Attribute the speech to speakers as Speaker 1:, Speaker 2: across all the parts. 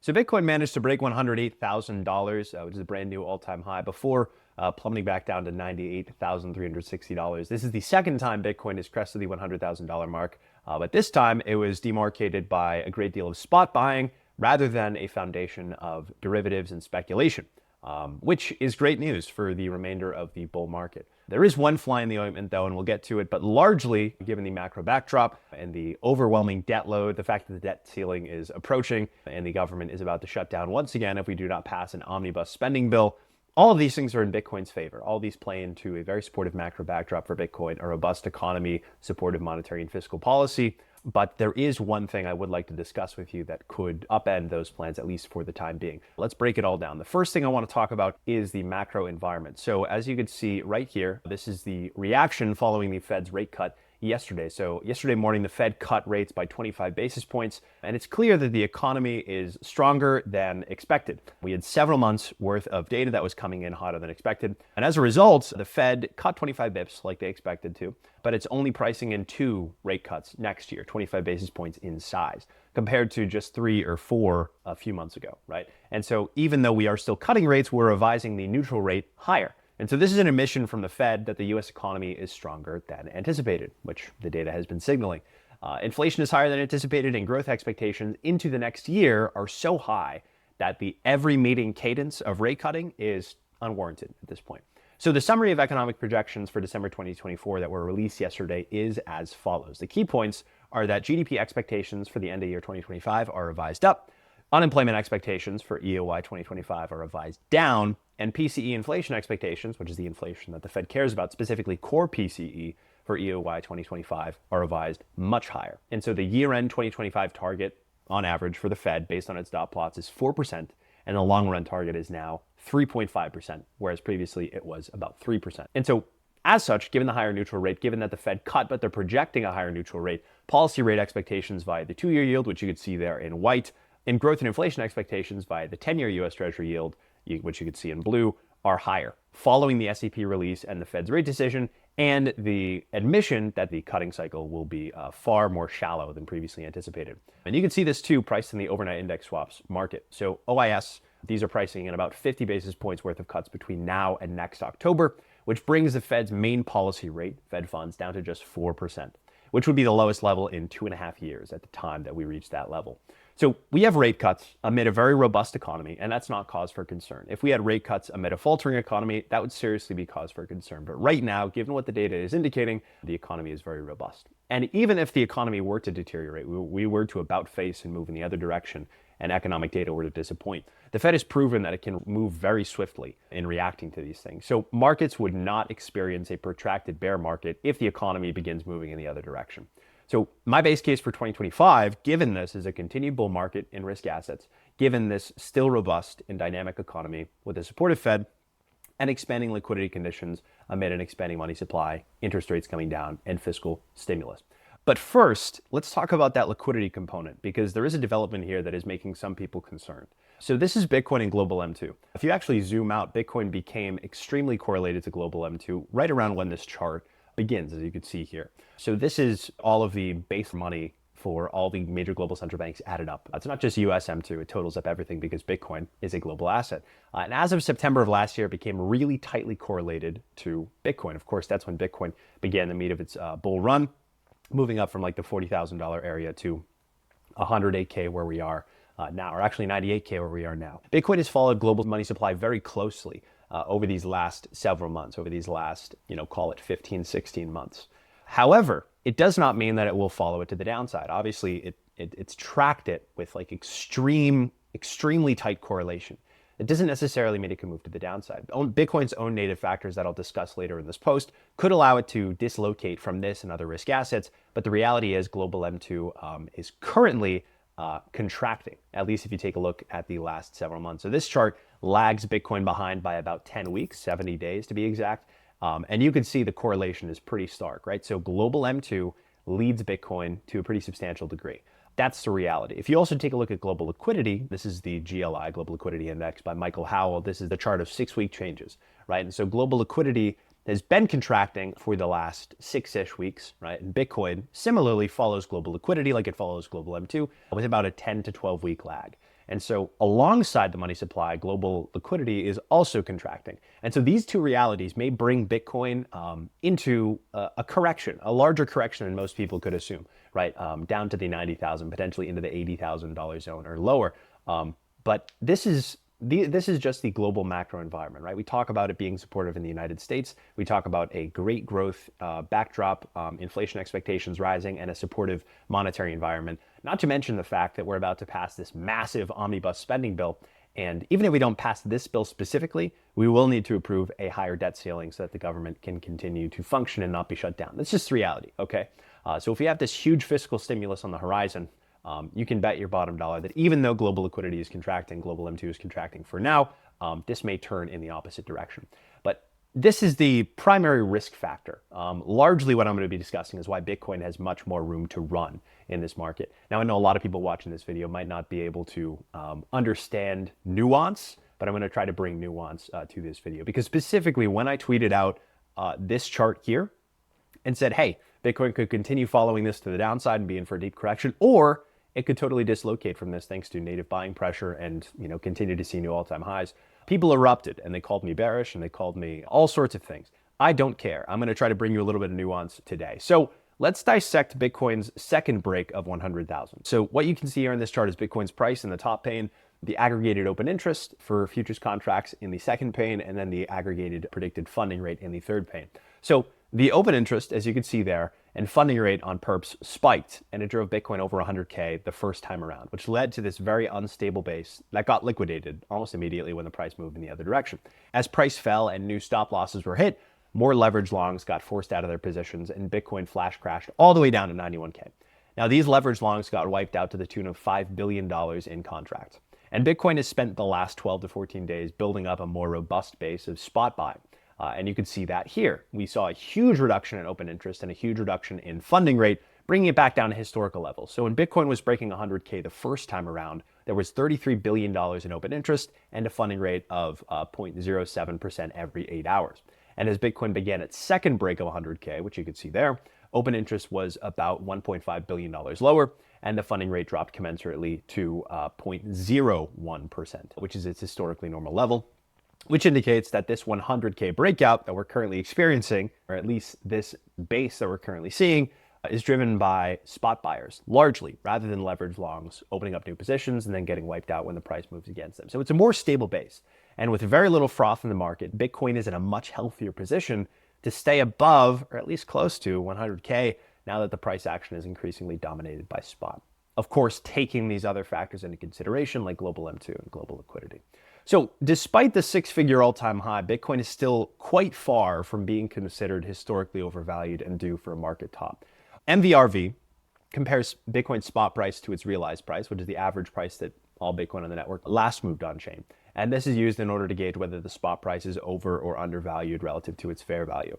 Speaker 1: So Bitcoin managed to break $108,000, which is a brand new all-time high, before plummeting back down to $98,360. This is the second time Bitcoin has crested the $100,000 mark, but this time it was demarcated by a great deal of spot buying rather than a foundation of derivatives and speculation, which is great news for the remainder of the bull market. There is one fly in the ointment, though, and we'll get to it, but largely, given the macro backdrop and the overwhelming debt load, the fact that the debt ceiling is approaching and the government is about to shut down once again if we do not pass an omnibus spending bill, all of these things are in Bitcoin's favor. All these play into a very supportive macro backdrop for Bitcoin, a robust economy, supportive monetary and fiscal policy. But there is one thing I would like to discuss with you that could upend those plans, at least for the time being. Let's break it all down. The first thing I want to talk about is the macro environment. So as you can see right here, this is the reaction following the Fed's rate cut yesterday. So yesterday morning, the Fed cut rates by 25 basis points, and it's clear that the economy is stronger than expected. We had several months worth of data that was coming in hotter than expected. And as a result, the Fed cut 25 bips like they expected to, but it's only pricing in 2 rate cuts next year, 25 basis points in size, compared to just 3 or 4 a few months ago, right? And so even though we are still cutting rates, we're revising the neutral rate higher. And so this is an admission from the Fed that the US economy is stronger than anticipated, which the data has been signaling. Inflation is higher than anticipated, and growth expectations into the next year are so high that the every meeting cadence of rate cutting is unwarranted at this point. So the summary of economic projections for December 2024 that were released yesterday is as follows. The key points are that GDP expectations for the end of year 2025 are revised up. Unemployment expectations for EOY 2025 are revised down, and PCE inflation expectations, which is the inflation that the Fed cares about, specifically core PCE for EOY 2025, are revised much higher. And so the year-end 2025 target on average for the Fed based on its dot plots is 4%, and the long-run target is now 3.5%, whereas previously it was about 3%. And so as such, given the higher neutral rate, given that the Fed cut, but they're projecting a higher neutral rate, policy rate expectations via the 2-year yield, which you could see there in white, and growth and inflation expectations via the 10-year US Treasury yield, which you could see in blue, are higher, following the SEP release and the Fed's rate decision, and the admission that the cutting cycle will be far more shallow than previously anticipated. And you can see this too priced in the overnight index swaps market. So OIS, these are pricing in about 50 basis points worth of cuts between now and next October, which brings the Fed's main policy rate, Fed funds, down to just 4%, which would be the lowest level in 2.5 years at the time that we reached that level. So we have rate cuts amid a very robust economy, and that's not cause for concern. If we had rate cuts amid a faltering economy, that would seriously be cause for concern. But right now, given what the data is indicating, the economy is very robust. And even if the economy were to deteriorate, we were to about face and move in the other direction, and economic data were to disappoint, the Fed has proven that it can move very swiftly in reacting to these things. So markets would not experience a protracted bear market if the economy begins moving in the other direction. So my base case for 2025, given this, is a continued bull market in risk assets, given this still robust and dynamic economy with a supportive Fed and expanding liquidity conditions amid an expanding money supply, interest rates coming down, and fiscal stimulus. But first, let's talk about that liquidity component, because there is a development here that is making some people concerned. So this is Bitcoin and global M2. If you actually zoom out, Bitcoin became extremely correlated to global M2 right around when this chart begins, as you can see here. So this is all of the base money for all the major global central banks added up. It's not just US M2, it totals up everything because Bitcoin is a global asset. And as of September of last year, it became really tightly correlated to Bitcoin. Of course, that's when Bitcoin began the meat of its bull run, moving up from like the $40,000 area to 108K where we are now, or actually 98K where we are now. Bitcoin has followed global money supply very closely over these last several months, over these last, call it 15, 16 months. However, it does not mean that it will follow it to the downside. Obviously, it's tracked it with like extremely tight correlation. It doesn't necessarily mean it can move to the downside. Bitcoin's own native factors that I'll discuss later in this post could allow it to dislocate from this and other risk assets, but the reality is global M2 is currently contracting, at least if you take a look at the last several months. So this chart lags Bitcoin behind by about 10 weeks, 70 days to be exact. And you can see the correlation is pretty stark, right? So global M2 leads Bitcoin to a pretty substantial degree. That's the reality. If you also take a look at global liquidity, this is the GLI, Global Liquidity Index by Michael Howell. This is the chart of 6-week changes, right? And so global liquidity has been contracting for the last 6-ish weeks, right? And Bitcoin similarly follows global liquidity like it follows global M2 with about a 10 to 12 week lag. And so alongside the money supply, global liquidity is also contracting. And so these two realities may bring Bitcoin into a correction, a larger correction than most people could assume, right? Down to the 90,000, potentially into the $80,000 zone or lower. But this is just the global macro environment, right? We talk about it being supportive in the United States. We talk about a great growth backdrop, inflation expectations rising, and a supportive monetary environment. Not to mention the fact that we're about to pass this massive omnibus spending bill. And even if we don't pass this bill specifically, we will need to approve a higher debt ceiling so that the government can continue to function and not be shut down. That's just reality, okay? So if we have this huge fiscal stimulus on the horizon, you can bet your bottom dollar that even though global liquidity is contracting, global M2 is contracting for now, this may turn in the opposite direction. But this is the primary risk factor. Largely what I'm going to be discussing is why Bitcoin has much more room to run in this market. Now, I know a lot of people watching this video might not be able to understand nuance, but I'm going to try to bring nuance to this video. Because specifically, when I tweeted out this chart here and said, hey, Bitcoin could continue following this to the downside and be in for a deep correction, or it could totally dislocate from this thanks to native buying pressure and continue to see new all-time highs. People erupted and they called me bearish and they called me all sorts of things. I don't care. I'm going to try to bring you a little bit of nuance today. So let's dissect Bitcoin's second break of 100,000. So what you can see here in this chart is Bitcoin's price in the top pane, the aggregated open interest for futures contracts in the second pane, and then the aggregated predicted funding rate in the third pane. So the open interest, as you can see there, and funding rate on perps spiked, and it drove Bitcoin over 100K the first time around, which led to this very unstable base that got liquidated almost immediately when the price moved in the other direction. As price fell and new stop losses were hit, more leverage longs got forced out of their positions, and Bitcoin flash crashed all the way down to 91K. Now, these leverage longs got wiped out to the tune of $5 billion in contracts. And Bitcoin has spent the last 12 to 14 days building up a more robust base of spot buying. And you can see that here. We saw a huge reduction in open interest and a huge reduction in funding rate, bringing it back down to historical levels. So when Bitcoin was breaking 100K the first time around, there was $33 billion in open interest and a funding rate of 0.07% every 8 hours. And as Bitcoin began its second break of 100K, which you can see there, open interest was about $1.5 billion lower, and the funding rate dropped commensurately to 0.01%, which is its historically normal level, which indicates that this 100K breakout that we're currently experiencing, or at least this base that we're currently seeing, is driven by spot buyers, largely, rather than leverage longs opening up new positions and then getting wiped out when the price moves against them. So it's a more stable base. And with very little froth in the market, Bitcoin is in a much healthier position to stay above, or at least close to, 100K now that the price action is increasingly dominated by spot. Of course, taking these other factors into consideration, like global M2 and global liquidity. So despite the six-figure all-time high, Bitcoin is still quite far from being considered historically overvalued and due for a market top. MVRV compares Bitcoin's spot price to its realized price, which is the average price that all Bitcoin on the network last moved on-chain. And this is used in order to gauge whether the spot price is over or undervalued relative to its fair value.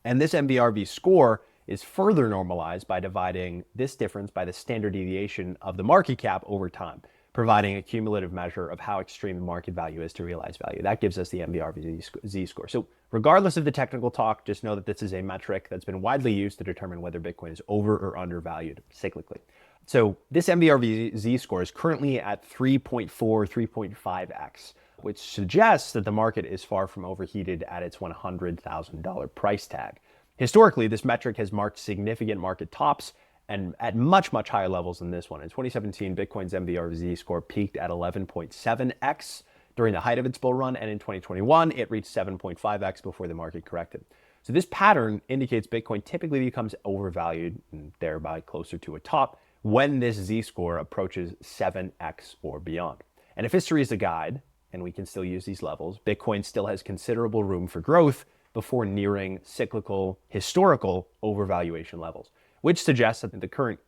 Speaker 1: And this MVRV score is further normalized by dividing this difference by the standard deviation of the market cap over time, providing a cumulative measure of how extreme the market value is to realized value. That gives us the MVRV Z-score. So regardless of the technical talk, just know that this is a metric that's been widely used to determine whether Bitcoin is over or undervalued cyclically. So this MVRV Z-score is currently at 3.4, 3.5x, which suggests that the market is far from overheated at its $100,000 price tag. Historically, this metric has marked significant market tops and at much, much higher levels than this one. In 2017, Bitcoin's MVRV score peaked at 11.7x during the height of its bull run, and in 2021, it reached 7.5x before the market corrected. So this pattern indicates Bitcoin typically becomes overvalued and thereby closer to a top when this Z-score approaches 7x or beyond. And if history is a guide, and we can still use these levels, Bitcoin still has considerable room for growth before nearing cyclical, historical overvaluation levels, which suggests that the current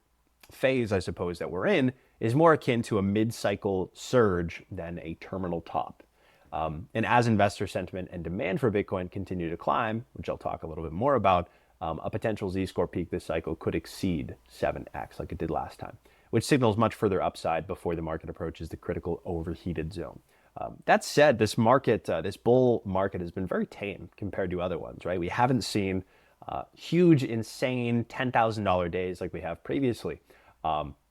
Speaker 1: phase, I suppose, that we're in is more akin to a mid-cycle surge than a terminal top. And as investor sentiment and demand for Bitcoin continue to climb, which I'll talk a little bit more about, a potential Z-score peak this cycle could exceed 7x like it did last time, which signals much further upside before the market approaches the critical overheated zone. That said, this market, this bull market has been very tame compared to other ones, right? We haven't seen huge, insane $10,000 days like we have previously.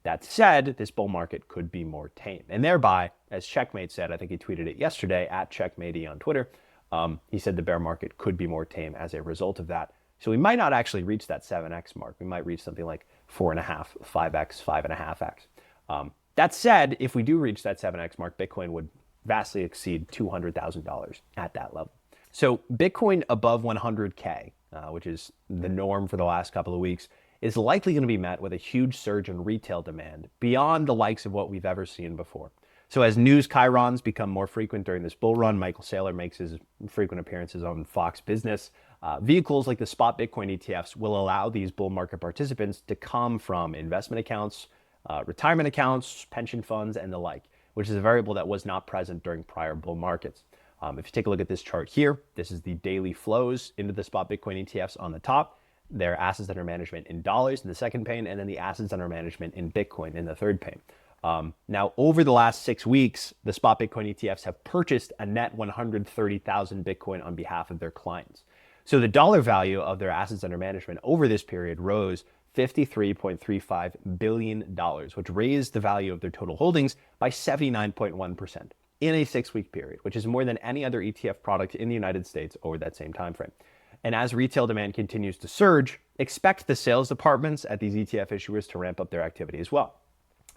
Speaker 1: That said, this bull market could be more tame. And thereby, as Checkmate said, I think he tweeted it yesterday at Checkmatey on Twitter, he said the bear market could be more tame as a result of that. So we might not actually reach that 7x mark. We might reach something like 4.5, 5x, 5.5x. That said, if we do reach that 7x mark, Bitcoin would vastly exceed $200,000 at that level. So Bitcoin above 100K, which is the norm for the last couple of weeks, is likely going to be met with a huge surge in retail demand beyond the likes of what we've ever seen before. So as news chyrons become more frequent during this bull run, Michael Saylor makes his frequent appearances on Fox Business. Vehicles like the spot Bitcoin ETFs will allow these bull market participants to come from investment accounts, retirement accounts, pension funds, and the like, which is a variable that was not present during prior bull markets. If you take a look at this chart here, this is the daily flows into the spot Bitcoin ETFs on the top. Their assets under management in dollars in the second pane, and then the assets under management in Bitcoin in the third pane. Now, over the last 6 weeks, the spot Bitcoin ETFs have purchased a net 130,000 Bitcoin on behalf of their clients. So the dollar value of their assets under management over this period rose $53.35 billion, which raised the value of their total holdings by 79.1% in a 6-week period, which is more than any other ETF product in the United States over that same time frame. And as retail demand continues to surge, expect the sales departments at these ETF issuers to ramp up their activity as well.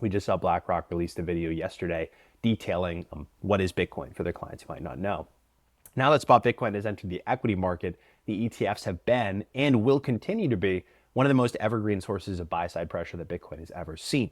Speaker 1: We just saw BlackRock released a video yesterday detailing what is Bitcoin for their clients who might not know. Now that spot Bitcoin has entered the equity market, the ETFs have been and will continue to be one of the most evergreen sources of buy-side pressure that Bitcoin has ever seen.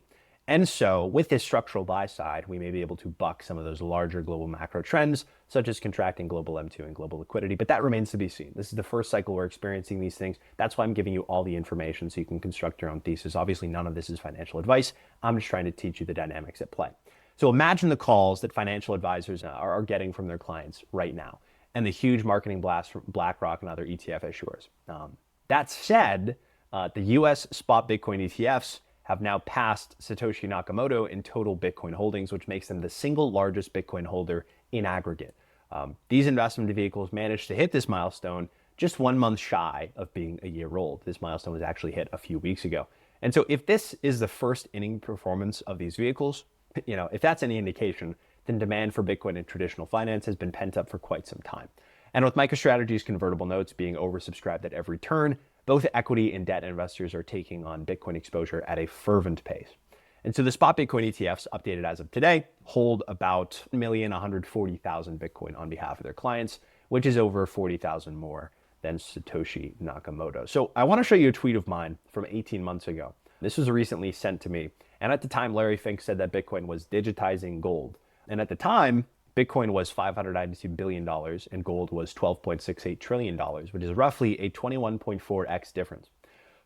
Speaker 1: And so with this structural buy side, we may be able to buck some of those larger global macro trends, such as contracting global M2 and global liquidity, but that remains to be seen. This is the first cycle we're experiencing these things. That's why I'm giving you all the information so you can construct your own thesis. Obviously, none of this is financial advice. I'm just trying to teach you the dynamics at play. So imagine the calls that financial advisors are getting from their clients right now, and the huge marketing blast from BlackRock and other ETF issuers. That said, the US spot Bitcoin ETFs have now passed Satoshi Nakamoto in total Bitcoin holdings, which makes them the single largest Bitcoin holder in aggregate. These investment vehicles managed to hit this milestone just 1 month shy of being a year old. This milestone was actually hit a few weeks ago. And so if this is the first inning performance of these vehicles, if that's any indication, then demand for Bitcoin in traditional finance has been pent up for quite some time. And with MicroStrategy's convertible notes being oversubscribed at every turn, both equity and debt investors are taking on Bitcoin exposure at a fervent pace. And so the spot Bitcoin ETFs, updated as of today, hold about 1,140,000 Bitcoin on behalf of their clients, which is over 40,000 more than Satoshi Nakamoto. So I want to show you a tweet of mine from 18 months ago. This was recently sent to me. And at the time, Larry Fink said that Bitcoin was digitizing gold. And at the time, Bitcoin was $592 billion and gold was $12.68 trillion, which is roughly a 21.4x difference.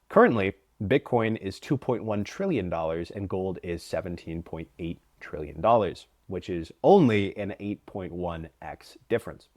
Speaker 1: Currently, Bitcoin is $2.1 trillion and gold is $17.8 trillion, which is only an 8.1x difference.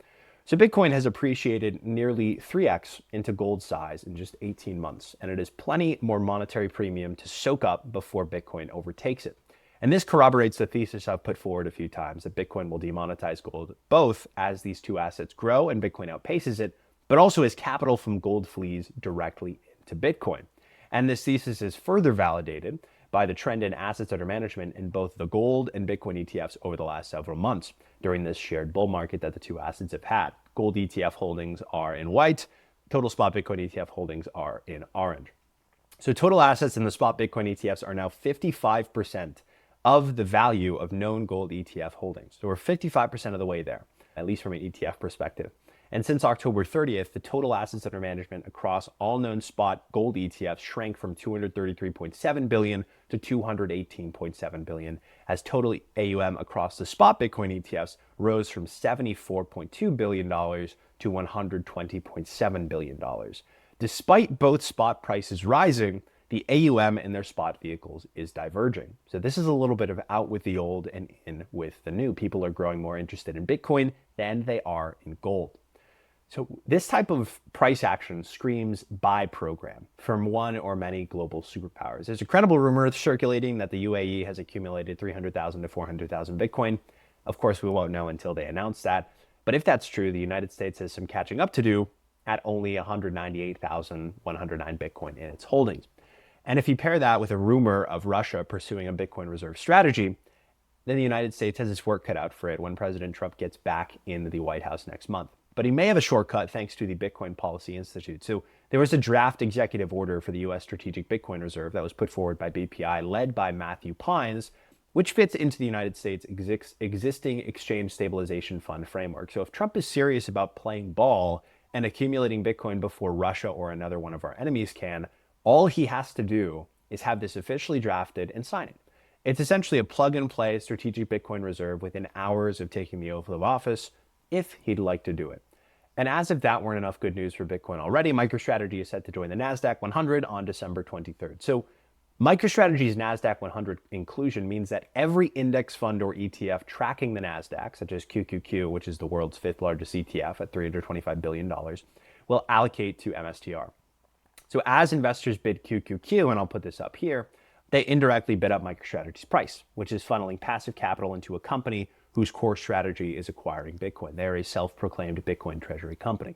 Speaker 1: So Bitcoin has appreciated nearly 3x into gold size in just 18 months, and it is plenty more monetary premium to soak up before Bitcoin overtakes it. And this corroborates the thesis I've put forward a few times that Bitcoin will demonetize gold, both as these two assets grow and Bitcoin outpaces it, but also as capital from gold flees directly into Bitcoin. And this thesis is further validated by the trend in assets under management in both the gold and Bitcoin ETFs over the last several months during this shared bull market that the two assets have had. Gold ETF holdings are in white, total spot Bitcoin ETF holdings are in orange. So total assets in the spot Bitcoin ETFs are now 55% of the value of known gold ETF holdings. So we're 55% of the way there, at least from an ETF perspective. And since October 30th, the total assets under management across all known spot gold ETFs shrank from $233.7 billion to $218.7 billion, as total AUM across the spot Bitcoin ETFs rose from $74.2 billion to $120.7 billion. Despite both spot prices rising, the AUM in their spot vehicles is diverging. So this is a little bit of out with the old and in with the new. People are growing more interested in Bitcoin than they are in gold. So this type of price action screams buy program from one or many global superpowers. There's a credible rumor circulating that the UAE has accumulated 300,000 to 400,000 Bitcoin. Of course, we won't know until they announce that. But if that's true, the United States has some catching up to do at only 198,109 Bitcoin in its holdings. And if you pair that with a rumor of Russia pursuing a Bitcoin reserve strategy, then the United States has its work cut out for it when President Trump gets back in the White House next month. But he may have a shortcut thanks to the Bitcoin Policy Institute. So there was a draft executive order for the U.S. Strategic Bitcoin Reserve that was put forward by BPI, led by Matthew Pines, which fits into the United States' existing exchange stabilization fund framework. So if Trump is serious about playing ball and accumulating Bitcoin before Russia or another one of our enemies can, all he has to do is have this officially drafted and sign it. It's essentially a plug-and-play strategic Bitcoin reserve within hours of taking the oath of office, if he'd like to do it. And as if that weren't enough good news for Bitcoin already, MicroStrategy is set to join the Nasdaq-100 on December 23rd. So MicroStrategy's Nasdaq-100 inclusion means that every index fund or ETF tracking the Nasdaq, such as QQQ, which is the world's fifth largest ETF at $325 billion, will allocate to MSTR. So as investors bid QQQ, and I'll put this up here, they indirectly bid up MicroStrategy's price, which is funneling passive capital into a company whose core strategy is acquiring Bitcoin. They're a self-proclaimed Bitcoin treasury company.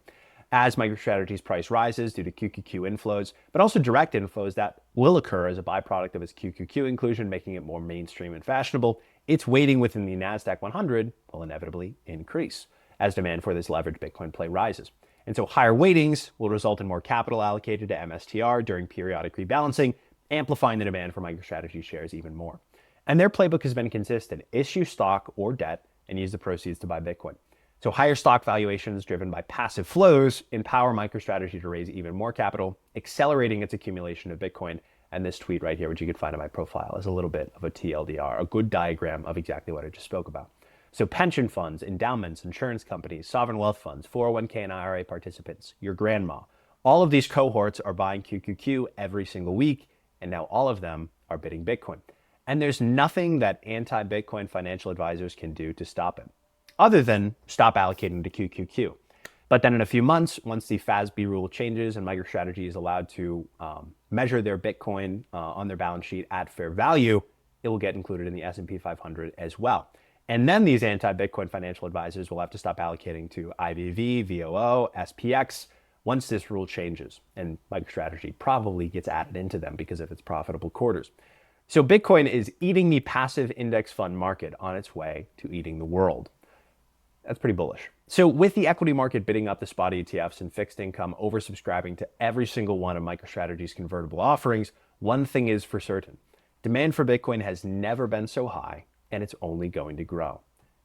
Speaker 1: As MicroStrategy's price rises due to QQQ inflows, but also direct inflows that will occur as a byproduct of its QQQ inclusion, making it more mainstream and fashionable, its weighting within the Nasdaq-100 will inevitably increase as demand for this leveraged Bitcoin play rises. And so higher weightings will result in more capital allocated to MSTR during periodic rebalancing, amplifying the demand for MicroStrategy shares even more. And their playbook has been consistent: issue stock or debt and use the proceeds to buy Bitcoin. So higher stock valuations driven by passive flows empower MicroStrategy to raise even more capital, accelerating its accumulation of Bitcoin. And this tweet right here, which you can find in my profile, is a little bit of a TLDR, a good diagram of exactly what I just spoke about. So pension funds, endowments, insurance companies, sovereign wealth funds, 401k and IRA participants, your grandma, all of these cohorts are buying QQQ every single week, and now all of them are bidding Bitcoin. And there's nothing that anti-Bitcoin financial advisors can do to stop it, other than stop allocating to QQQ. But then in a few months, once the FASB rule changes and MicroStrategy is allowed to measure their Bitcoin on their balance sheet at fair value, it will get included in the S&P 500 as well. And then these anti-Bitcoin financial advisors will have to stop allocating to IVV, VOO, SPX once this rule changes. And MicroStrategy probably gets added into them because of its profitable quarters. So Bitcoin is eating the passive index fund market on its way to eating the world. That's pretty bullish. So with the equity market bidding up the spot ETFs and fixed income oversubscribing to every single one of MicroStrategy's convertible offerings, one thing is for certain: demand for Bitcoin has never been so high, and it's only going to grow.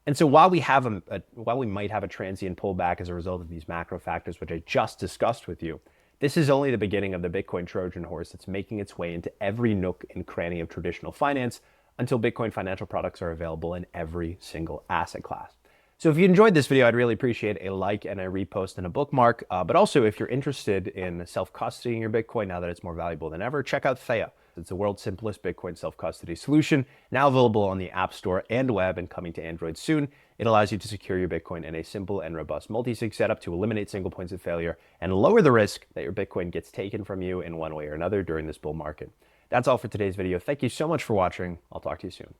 Speaker 1: And so while we might have a transient pullback as a result of these macro factors, which I just discussed with you, this is only the beginning of the Bitcoin Trojan horse that's making its way into every nook and cranny of traditional finance until Bitcoin financial products are available in every single asset class. So if you enjoyed this video, I'd really appreciate a like and a repost and a bookmark. But also, if you're interested in self-custodying your Bitcoin now that it's more valuable than ever, check out Theya. It's the world's simplest Bitcoin self-custody solution, now available on the App Store and web and coming to Android soon. It allows you to secure your Bitcoin in a simple and robust multisig setup to eliminate single points of failure and lower the risk that your Bitcoin gets taken from you in one way or another during this bull market. That's all for today's video. Thank you so much for watching. I'll talk to you soon.